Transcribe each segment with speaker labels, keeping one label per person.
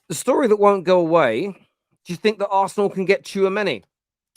Speaker 1: The story that won't go away. Do you think that Arsenal can get Tchouaméni?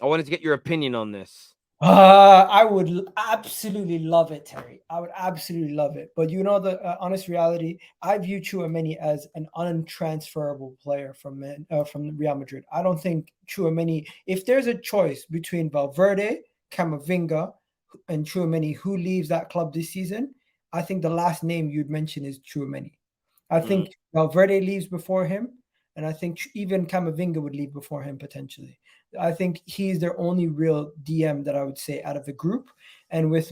Speaker 1: I wanted to get your opinion on this.
Speaker 2: I would absolutely love it, Terry. I would absolutely love it. But you know the honest reality, I view Chouameni as an untransferable player from Real Madrid. I don't think Chouameni. If there's a choice between Valverde, Camavinga, and Chouameni, who leaves that club this season, I think the last name you'd mention is Chouameni. I
Speaker 1: Mm.
Speaker 2: think Valverde leaves before him, and I think even Camavinga would leave before him potentially. I think he's their only real DM that I would say out of the group. And with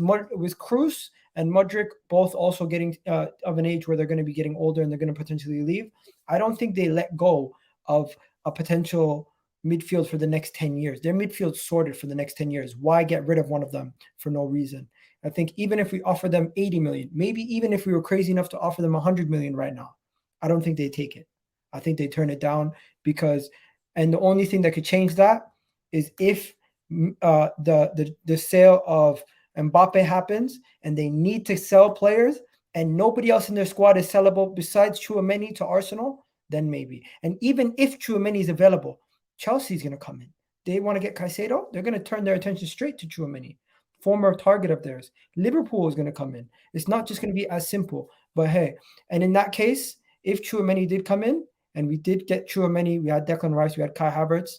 Speaker 2: Cruz and Modric both also getting of an age where they're going to be getting older and they're going to potentially leave, I don't think they let go of a potential midfield for the next 10 years. Their midfield sorted for the next 10 years. Why get rid of one of them for no reason? I think even if we offer them 80 million, maybe even if we were crazy enough to offer them 100 million right now, I don't think they take it. I think they turn it down because, and the only thing that could change that is if the sale of Mbappe happens and they need to sell players and nobody else in their squad is sellable besides Chouameni to Arsenal, then maybe. And even if Chouameni is available, Chelsea's going to come in. They want to get Caicedo, they're going to turn their attention straight to Chouameni, former target of theirs. Liverpool is going to come in. It's not just going to be as simple. But hey, and in that case, if Chouameni did come in and we did get Chouameni, we had Declan Rice, we had Kai Havertz,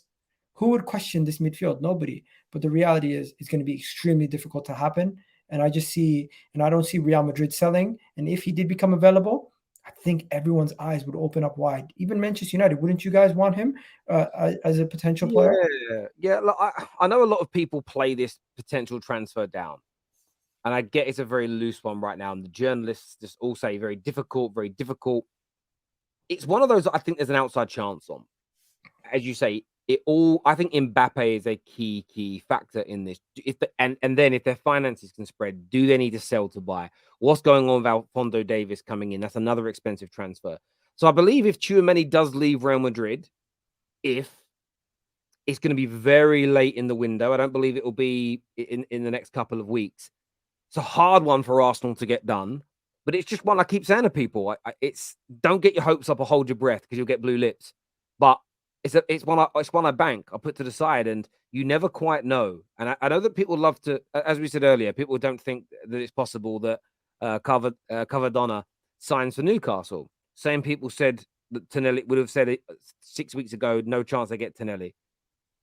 Speaker 2: who would question this midfield? Nobody. But the reality is, it's going to be extremely difficult to happen. And I don't see Real Madrid selling. And if he did become available, I think everyone's eyes would open up wide. Even Manchester United, wouldn't you guys want him as a potential player?
Speaker 1: Yeah. Look, I know a lot of people play this potential transfer down, and I get it's a very loose one right now. And the journalists just all say very difficult, very difficult. It's one of those that I think there's an outside chance on. As you say, it all. I think Mbappe is a key factor in this. And then if their finances can spread, do they need to sell to buy? What's going on with Alphonso Davis coming in? That's another expensive transfer. So I believe if Tchouameni does leave Real Madrid, if it's going to be very late in the window, I don't believe it will be in the next couple of weeks. It's a hard one for Arsenal to get done, but it's just one I keep saying to people. It's don't get your hopes up or hold your breath because you'll get blue lips. But it's one I bank. I put to the side, and you never quite know. And I know that people love to, as we said earlier, people don't think that it's possible that Cavadonna signs for Newcastle. Same people said that Tonelli would have said it 6 weeks ago. No chance they get Tonelli.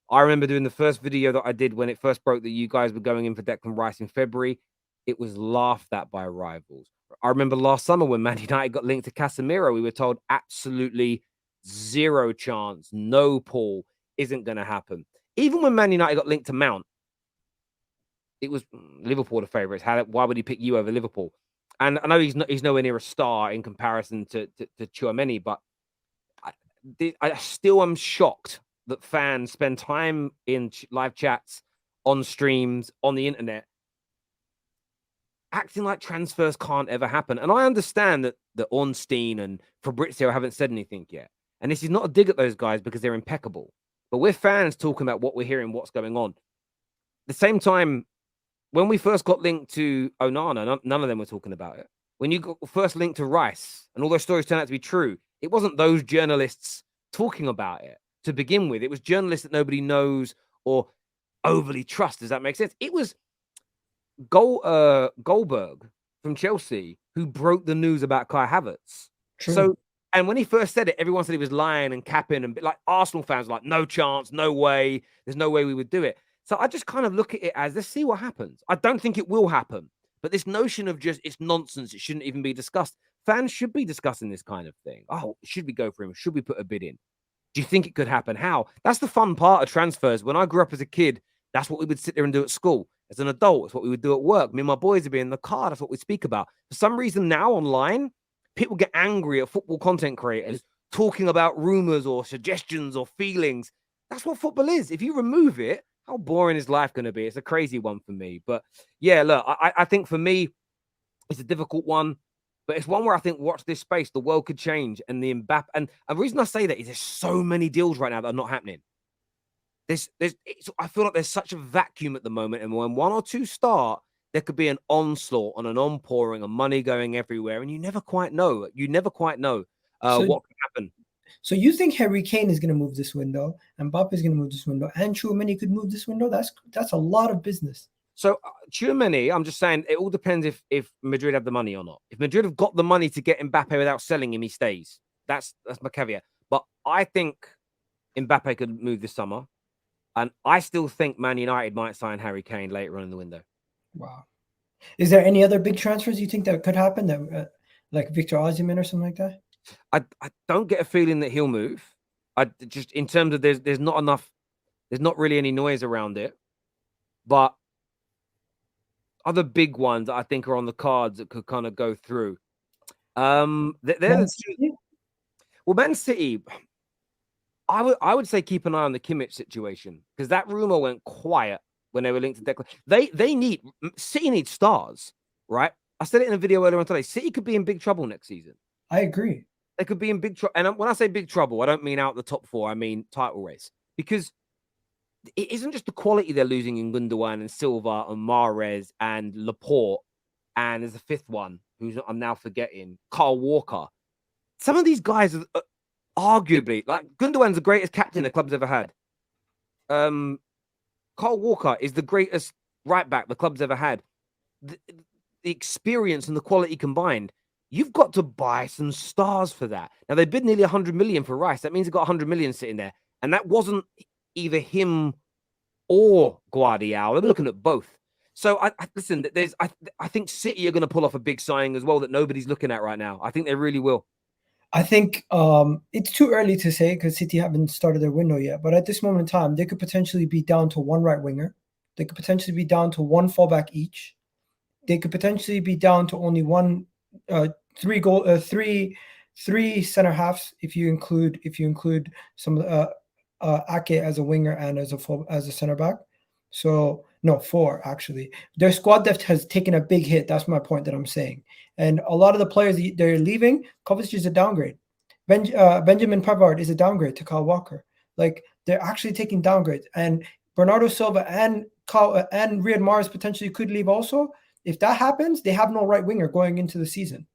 Speaker 1: I remember doing the first video that I did when it first broke that you guys were going in for Declan Rice in February. It was laughed at by rivals. I remember last summer when Man United got linked to Casemiro, we were told absolutely zero chance, no Paul, isn't going to happen. Even when Man United got linked to Mount, it was Liverpool the favourites. Why would he pick you over Liverpool? And I know he's nowhere near a star in comparison to Tchouameni, but I still am shocked that fans spend time in live chats, on streams, on the internet, acting like transfers can't ever happen. And I understand that Ornstein and Fabrizio haven't said anything yet. And this is not a dig at those guys because they're impeccable. But we're fans talking about what we're hearing, what's going on. At the same time, when we first got linked to Onana, none of them were talking about it. When you got first linked to Rice and all those stories turned out to be true, it wasn't those journalists talking about it to begin with. It was journalists that nobody knows or overly trusts. Does that make sense? It was Goldberg from Chelsea who broke the news about Kai Havertz.
Speaker 2: True.
Speaker 1: So, and when he first said it, everyone said he was lying and capping, and like Arsenal fans were like, no chance, no way, there's no way we would do it. So I just kind of look at it as let's see what happens. I don't think it will happen, but this notion of just it's nonsense, it shouldn't even be discussed. Fans should be discussing this kind of thing. Oh, should we go for him? Should we put a bid in? Do you think it could happen? How? That's the fun part of transfers. When I grew up as a kid, that's what we would sit there and do at school. As an adult, it's what we would do at work. Me and my boys would be in the car. That's what we speak about. For some reason now online, people get angry at football content creators talking about rumors or suggestions or feelings. That's what football is. If you remove it, how boring is life going to be? It's a crazy one for me. But yeah, look, I think for me, it's a difficult one. But it's one where I think watch this space, the world could change, and the Mbappe. And the reason I say that is there's so many deals right now that are not happening. I feel like there's such a vacuum at the moment, and when one or two start, there could be an onslaught and an onpouring of money going everywhere, and you never quite know. You never quite know
Speaker 2: So
Speaker 1: what could happen.
Speaker 2: So you think Harry Kane is going to move this window, and Mbappe is going to move this window, and Chouameni could move this window? That's a lot of business.
Speaker 1: So Chouameni, I'm just saying, it all depends if Madrid have the money or not. If Madrid have got the money to get Mbappe without selling him, he stays. That's my caveat. But I think Mbappe could move this summer, and I still think Man United might sign Harry Kane later on in the window.
Speaker 2: Wow. Is there any other big transfers you think that could happen, that like Victor Osimhen or something like that?
Speaker 1: I don't get a feeling that he'll move. I just, in terms of, there's not enough, there's not really any noise around it. But other big ones that I think are on the cards that could kind of go through. Well, Man City, I would say keep an eye on the Kimmich situation, because that rumor went quiet when they were linked to Declan. City needs stars, right? I said it in a video earlier on today. City could be in big trouble next season.
Speaker 2: I agree.
Speaker 1: They could be in big trouble. And when I say big trouble, I don't mean out the top four. I mean title race. Because it isn't just the quality they're losing in Gundogan and Silva and Mahrez and Laporte, and there's a fifth one I'm now forgetting, Kyle Walker. Some of these guys are arguably, like, Gundogan's the greatest captain the club's ever had. Kyle Walker is the greatest right back the club's ever had. The experience and the quality combined, you've got to buy some stars for that. Now, they bid nearly 100 million for Rice. That means they've got 100 million sitting there. And that wasn't either him or Guardiola. I'm looking at both. So, listen, I think City are going to pull off a big signing as well that nobody's looking at right now. I think they really will.
Speaker 2: I think it's too early to say because City haven't started their window yet. But at this moment in time, they could potentially be down to one right winger. They could potentially be down to one fullback each. They could potentially be down to only three center halves if you include some Ake as a winger and as a center back. So no, four actually. Their squad depth has taken a big hit. That's my point that I'm saying. And a lot of the players they're leaving, Kovacic is a downgrade. Benjamin Pavard is a downgrade to Kyle Walker. Like, they're actually taking downgrades. And Bernardo Silva and Riyad Mahrez potentially could leave also. If that happens, they have no right winger going into the season.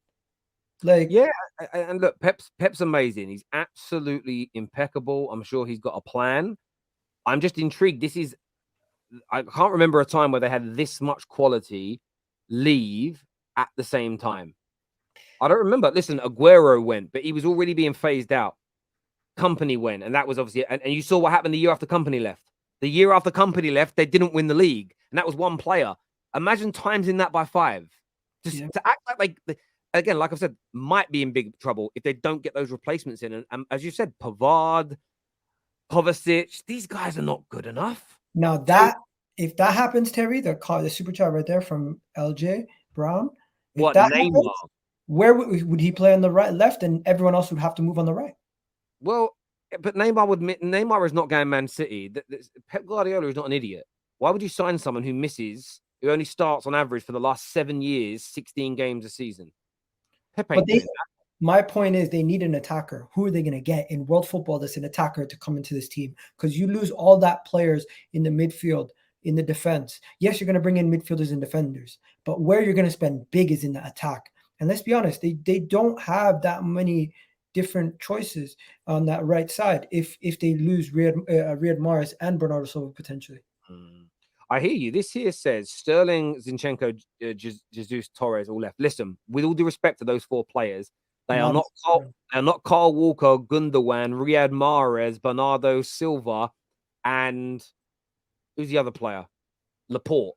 Speaker 2: Like,
Speaker 1: yeah, and look, Pep's amazing. He's absolutely impeccable. I'm sure he's got a plan. I'm just intrigued. I can't remember a time where they had this much quality leave at the same time. I don't remember. Listen, Aguero went, but he was already being phased out. Company went, and that was obviously, and you saw what happened the year after Company left. The year after Company left, they didn't win the league, and that was one player. Imagine timesing that by 5. Just to act like again, like I've said, might be in big trouble if they don't get those replacements in. And as you said, Pavard, Kovacic, these guys are not good enough.
Speaker 2: Now if that happens, Terry, the super chat right there from LJ Brown.
Speaker 1: What, Neymar? Happens,
Speaker 2: where would he play on the left, and everyone else would have to move on the right?
Speaker 1: Well, but Neymar is not going Man City. Pep Guardiola is not an idiot. Why would you sign someone who only starts on average for the last 7 years, 16 games a season? Pep ain't doing that.
Speaker 2: My point is, they need an attacker. Who are they going to get in world football that's an attacker to come into this team? Because you lose all that players in the midfield, in the defense. Yes, you're going to bring in midfielders and defenders, but where you're going to spend big is in the attack. And let's be honest, they don't have that many different choices on that right side if they lose Riyad Mahrez and Bernardo Silva potentially.
Speaker 1: I hear you. This here says Sterling, Zinchenko, Jesus, Torres all left. Listen, with all due respect to those 4 players, they are not Kyle Walker, Gundogan, Riyad Mahrez, Bernardo Silva, and who's the other player? Laporte.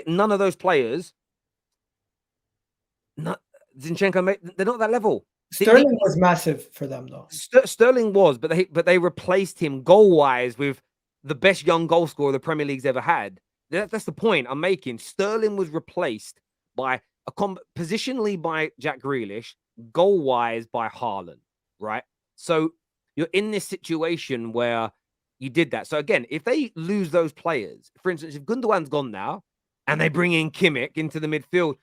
Speaker 1: None of those players. Zinchenko, they're not that level.
Speaker 2: Sterling was massive for them, though.
Speaker 1: Sterling was, but they replaced him goal-wise with the best young goal scorer the Premier League's ever had. That's the point I'm making. Sterling was replaced by positionally by Jack Grealish, goal-wise by Haaland, right? So you're in this situation where you did that. So again, if they lose those players, for instance, if Gundogan's gone now and they bring in Kimmich into the midfield,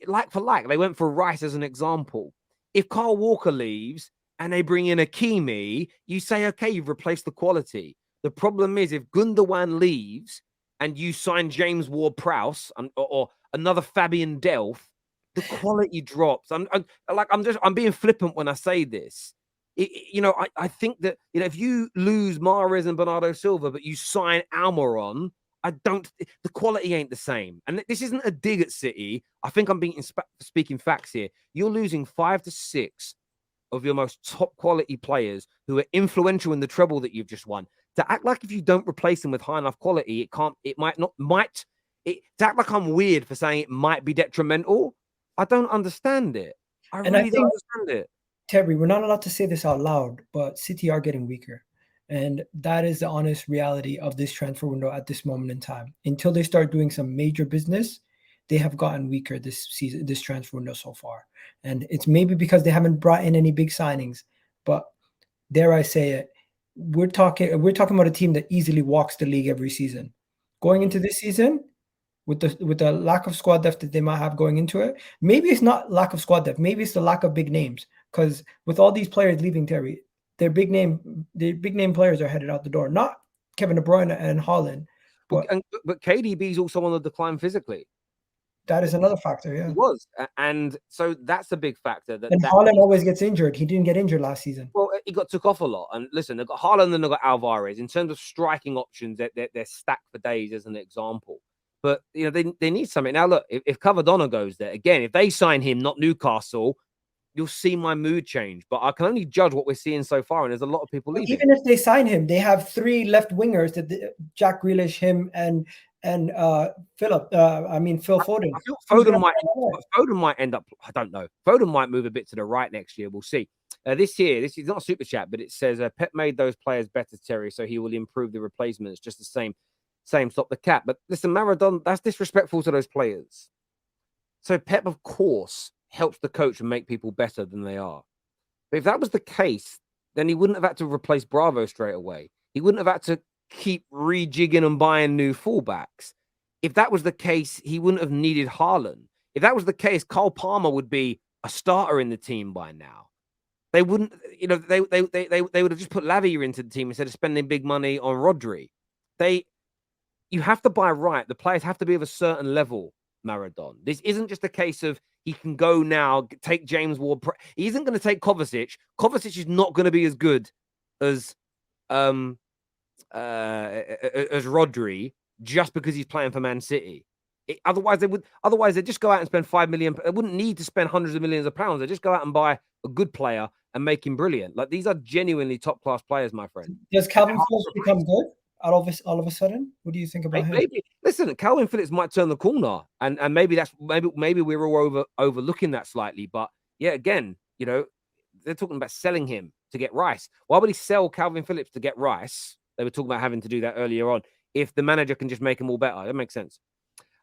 Speaker 1: like for like, they went for Rice as an example. If Kyle Walker leaves and they bring in Hakimi, you say, okay, you've replaced the quality. The problem is if Gundogan leaves and you sign James Ward-Prowse or another Fabian Delph, the quality drops. I'm being flippant when I say this. I think that if you lose Mahrez and Bernardo Silva, but you sign Almiron, I don't. The quality ain't the same. And this isn't a dig at City. I think I'm speaking facts here. You're losing 5 to 6 of your most top quality players who are influential in the treble that you've just won. To act like if you don't replace them with high enough quality, to act like I'm weird for saying it might be detrimental. I don't understand it. I
Speaker 2: And I
Speaker 1: really don't
Speaker 2: think,
Speaker 1: understand it.
Speaker 2: Terry, we're not allowed to say this out loud, but City are getting weaker. And that is the honest reality of this transfer window at this moment in time. Until they start doing some major business, they have gotten weaker this season, this transfer window so far. And it's maybe because they haven't brought in any big signings. But dare I say it, we're talking about a team that easily walks the league every season. Going into this season, with the lack of squad depth that they might have going into it, maybe it's not lack of squad depth, maybe it's the lack of big names. Because with all these players leaving, Terry, their big name players are headed out the door. Not Kevin De Bruyne and Haaland, but
Speaker 1: But KDB is also on the decline physically.
Speaker 2: that is another factor. Yeah,
Speaker 1: He was, and so that's a big factor.
Speaker 2: And Haaland always gets injured. He didn't get injured last season.
Speaker 1: Well, he got took off a lot. And listen, they've got Haaland and they've got Alvarez. In terms of striking options, they're stacked for days as an example. But they need something. Now look, if Cavadonna goes there again, if they sign him, not Newcastle, you'll see my mood change. But I can only judge what we're seeing so far, and there's a lot of people leaving.
Speaker 2: Even if they sign him, they have 3 left wingers that Jack Grealish, him, and Phil Foden.
Speaker 1: I feel Foden might end up. I don't know. Foden might move a bit to the right next year. We'll see. This is not a super chat, but it says Pep made those players better, Terry, so he will improve the replacements. Just the same. Stop the cap. But listen, Maradona, that's disrespectful to those players. So Pep, of course, helps the coach and make people better than they are. But if that was the case, then he wouldn't have had to replace Bravo straight away. He wouldn't have had to keep rejigging and buying new fullbacks. If that was the case, he wouldn't have needed Haaland. If that was the case, Cole Palmer would be a starter in the team by now. They wouldn't, they would have just put Lavia into the team instead of spending big money on Rodri. You have to buy right. The players have to be of a certain level, Maradona. This isn't just a case of he can go now, take James Ward. He isn't going to take Kovacic. Kovacic is not going to be as good as Rodri just because he's playing for Man City. Otherwise, they'd just go out and spend 5 million. They wouldn't need to spend hundreds of millions of pounds. They just go out and buy a good player and make him brilliant. Like, these are genuinely top class players, my friend.
Speaker 2: Does Calvin Phillips become good all of a sudden? What do you think about him?
Speaker 1: Maybe listen, Calvin Phillips might turn the corner, and maybe we're all overlooking that slightly. But yeah, again, they're talking about selling him to get Rice. Why would he sell Calvin Phillips to get Rice? They were talking about having to do that earlier on. If the manager can just make them all better, that makes sense.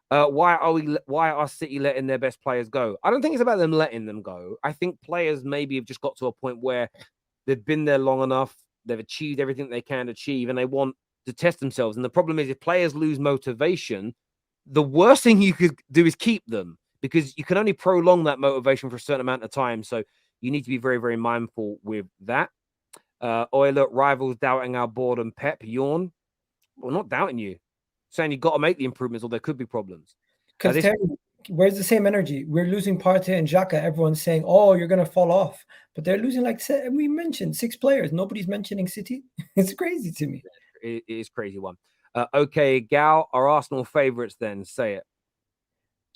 Speaker 1: Why are City letting their best players go? I don't think it's about them letting them go. I think players maybe have just got to a point where they've been there long enough, they've achieved everything they can achieve, and they want to test themselves. And the problem is, if players lose motivation, the worst thing you could do is keep them, because you can only prolong that motivation for a certain amount of time. So you need to be very, very mindful with that. Look, rivals doubting our board and Pep yawn. Well, not doubting you. Saying you've got to make the improvements, or there could be problems.
Speaker 2: Because where's the same energy? We're losing Partey and Xhaka. Everyone's saying, "Oh, you're going to fall off," but they're losing we mentioned 6 players. Nobody's mentioning City. It's crazy to me.
Speaker 1: It is crazy one. Okay, Gal, are Arsenal favourites then? Say it.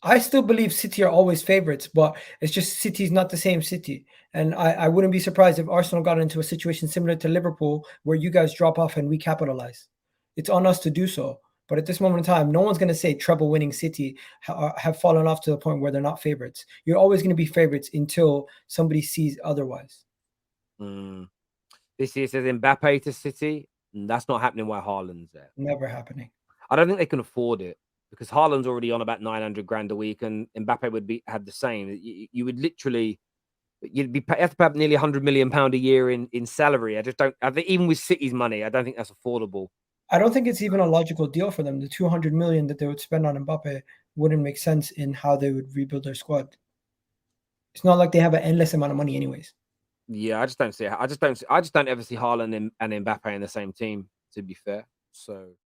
Speaker 2: I still believe City are always favourites, but it's just City's not the same City. And I wouldn't be surprised if Arsenal got into a situation similar to Liverpool, where you guys drop off and we capitalize. It's on us to do so. But at this moment in time, no one's going to say treble-winning City have fallen off to the point where they're not favorites. You're always going to be favorites until somebody sees otherwise.
Speaker 1: This year says Mbappe to City. That's not happening while Haaland's there.
Speaker 2: Never happening.
Speaker 1: I don't think they can afford it, because Haaland's already on about 900 grand a week, and Mbappe would have the same. You would literally, you have to pay up nearly 100 million pound a year in salary. I think even with City's money, I don't think that's affordable.
Speaker 2: I don't think it's even a logical deal for them. The 200 million that they would spend on Mbappe wouldn't make sense in how they would rebuild their squad. It's not like they have an endless amount of money anyways.
Speaker 1: Yeah, I just don't ever see Haaland and Mbappe in the same team, to be fair. So